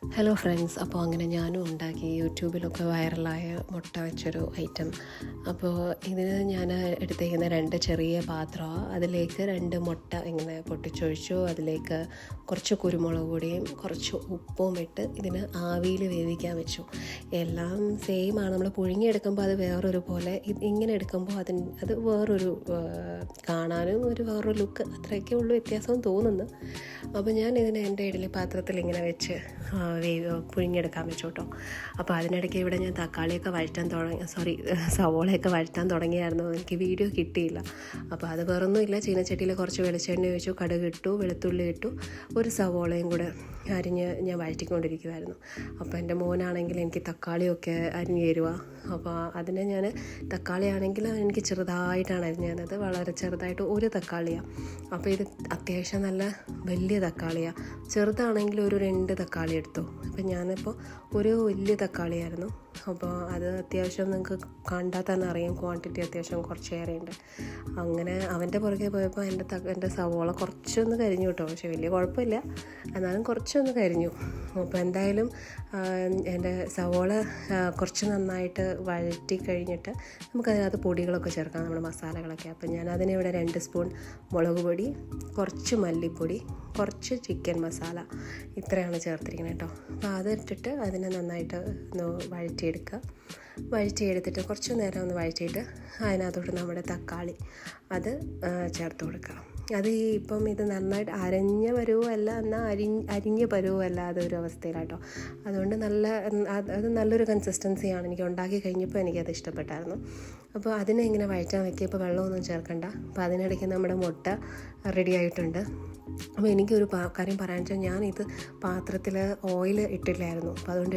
Hello friends, അപ്പോൾ അങ്ങനെ ഞാനും ഉണ്ടാക്കി യൂട്യൂബിലൊക്കെ വൈറലായ മുട്ട വെച്ചൊരു ഐറ്റം. അപ്പോൾ ഇതിന് ഞാൻ എടുത്തേക്കുന്ന 2 ചെറിയ പാത്രമാണ്. അതിലേക്ക് 2 മുട്ട ഇങ്ങനെ പൊട്ടിച്ചൊഴിച്ചു. അതിലേക്ക് കുറച്ച് കുരുമുളക് പൊടിയും കുറച്ച് ഉപ്പും ഇട്ട് ഇതിന് ആവിയിൽ വേവിക്കാൻ വെച്ചു. എല്ലാം സെയിമാണ്. നമ്മൾ പുഴുങ്ങിയെടുക്കുമ്പോൾ അത് വേറൊരു പോലെ, ഇങ്ങനെ എടുക്കുമ്പോൾ അത് വേറൊരു കാണാനും വേറൊരു ലുക്ക്, അത്രയൊക്കെ ഉള്ളൂ വ്യത്യാസവും തോന്നുന്നു. അപ്പോൾ ഞാൻ ഇതിനെ എൻ്റെ ഇഡ്ഡലി പാത്രത്തിൽ ഇങ്ങനെ വെച്ച് പുഴുങ്ങിയെടുക്കാൻ വെച്ചു കേട്ടോ. അപ്പോൾ അതിനിടയ്ക്ക് ഇവിടെ ഞാൻ തക്കാളിയൊക്കെ സവോളയൊക്കെ വഴറ്റാൻ തുടങ്ങിയായിരുന്നു. എനിക്ക് വീഡിയോ കിട്ടിയില്ല. അപ്പോൾ അത് വേറൊന്നുമില്ല, ചീനച്ചട്ടിയിൽ കുറച്ച് വെളിച്ചെണ്ണ ഒഴിച്ചു, കടുക് ഇട്ടു, വെളുത്തുള്ളി ഇട്ടു, ഒരു സവോളയും കൂടെ അരിഞ്ഞ് ഞാൻ വഴറ്റിക്കൊണ്ടിരിക്കുമായിരുന്നു. അപ്പോൾ എൻ്റെ മോനാണെങ്കിൽ എനിക്ക് തക്കാളിയൊക്കെ അരിഞ്ഞ് തരുക. അപ്പോൾ അതിനെ ഞാൻ തക്കാളിയാണെങ്കിൽ എനിക്ക് ചെറുതായിട്ടാണ് അരിഞ്ഞു തന്നത്, വളരെ ചെറുതായിട്ട് ഒരു തക്കാളിയാണ്. അപ്പോൾ ഇത് അത്യാവശ്യം നല്ല വലിയ തക്കാളിയാണ്. ചെറുതാണെങ്കിൽ ഒരു 2 തക്കാളി എടുത്തു. അപ്പം ഞാനിപ്പോൾ ഒരു വലിയ തക്കാളിയായിരുന്നു. അപ്പോൾ അത് അത്യാവശ്യം നിങ്ങൾക്ക് കണ്ടാൽ തന്നെ അറിയാം, ക്വാണ്ടിറ്റി അത്യാവശ്യം കുറച്ചേറെയുണ്ട്. അങ്ങനെ അവൻ്റെ പുറകെ പോയപ്പോൾ എൻ്റെ സവോള കുറച്ചൊന്ന് കരിഞ്ഞു കേട്ടോ. പക്ഷേ വലിയ കുഴപ്പമില്ല, എന്നാലും കുറച്ചൊന്ന് കരിഞ്ഞു. അപ്പോൾ എന്തായാലും എൻ്റെ സവോള കുറച്ച് നന്നായിട്ട് വഴറ്റി കഴിഞ്ഞിട്ട് നമുക്കതിനകത്ത് പൊടികളൊക്കെ ചേർക്കാം, നമ്മുടെ മസാലകളൊക്കെ. അപ്പം ഞാൻ അതിനിവിടെ 2 സ്പൂൺ മുളക് പൊടി, കുറച്ച് മല്ലിപ്പൊടി, കുറച്ച് ചിക്കൻ മസാല, ഇത്രയാണ് ചേർത്തിരിക്കുന്നത് കേട്ടോ. അപ്പോൾ അതിട്ടിട്ട് അതിനെ നന്നായിട്ട് ഒന്ന് വഴറ്റിയെടുത്തിട്ട് കുറച്ച് നേരം ഒന്ന് വഴറ്റിയിട്ട് അതിനകത്തോട്ട് നമ്മുടെ തക്കാളി അത് ചേർത്ത് കൊടുക്കുക. അത് ഇപ്പം ഇത് നന്നായിട്ട് അരഞ്ഞ പരുവമല്ല, എന്നാൽ അരിഞ്ഞ പരുവമല്ല, അതൊരു അവസ്ഥയിലാട്ടോ. അതുകൊണ്ട് അത് നല്ലൊരു കൺസിസ്റ്റൻസിയാണ്. എനിക്ക് ഉണ്ടാക്കി കഴിഞ്ഞപ്പോൾ എനിക്കത് ഇഷ്ടപ്പെട്ടായിരുന്നു. അപ്പോൾ അതിനെ ഇങ്ങനെ വഴറ്റാൻ വെക്കുക. ഇപ്പോൾ വെള്ളമൊന്നും ചേർക്കണ്ട. അപ്പോൾ അതിനിടയ്ക്ക് നമ്മുടെ മുട്ട റെഡി ആയിട്ടുണ്ട്. അപ്പോൾ എനിക്കൊരു കാര്യം പറയാൻ വെച്ചാൽ, ഞാനിത് പാത്രത്തിൽ ഓയിൽ ഇട്ടില്ലായിരുന്നു. അപ്പോൾ അതുകൊണ്ട്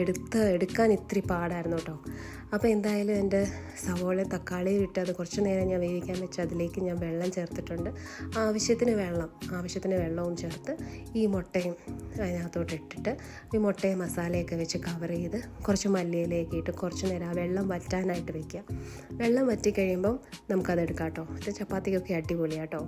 എടുക്കാൻ ഇത്തിരി പാടായിരുന്നു കേട്ടോ. അപ്പോൾ എന്തായാലും എൻ്റെ സവോള തക്കാളിയും ഇട്ട് അത് കുറച്ച് നേരം ഞാൻ വേവിക്കാൻ വെച്ച് അതിലേക്ക് ഞാൻ വെള്ളം ചേർത്തിട്ടുണ്ട്. ആവശ്യത്തിന് വെള്ളവും ചേർത്ത് ഈ മുട്ടയും അതിനകത്തോട്ട് ഇട്ടിട്ട് ഈ മുട്ടയും മസാലയൊക്കെ വെച്ച് കവർ ചെയ്ത് കുറച്ച് മല്ലിയിലേക്ക് ഇട്ട് കുറച്ച് നേരം ആ വെള്ളം വറ്റാനായിട്ട് വെക്കുക. വെള്ളം വറ്റി കഴിയുമ്പം നമുക്കത് എടുക്കാം കേട്ടോ. ഇത് ചപ്പാത്തിക്കൊക്കെ അടിപൊളിയാട്ടോ.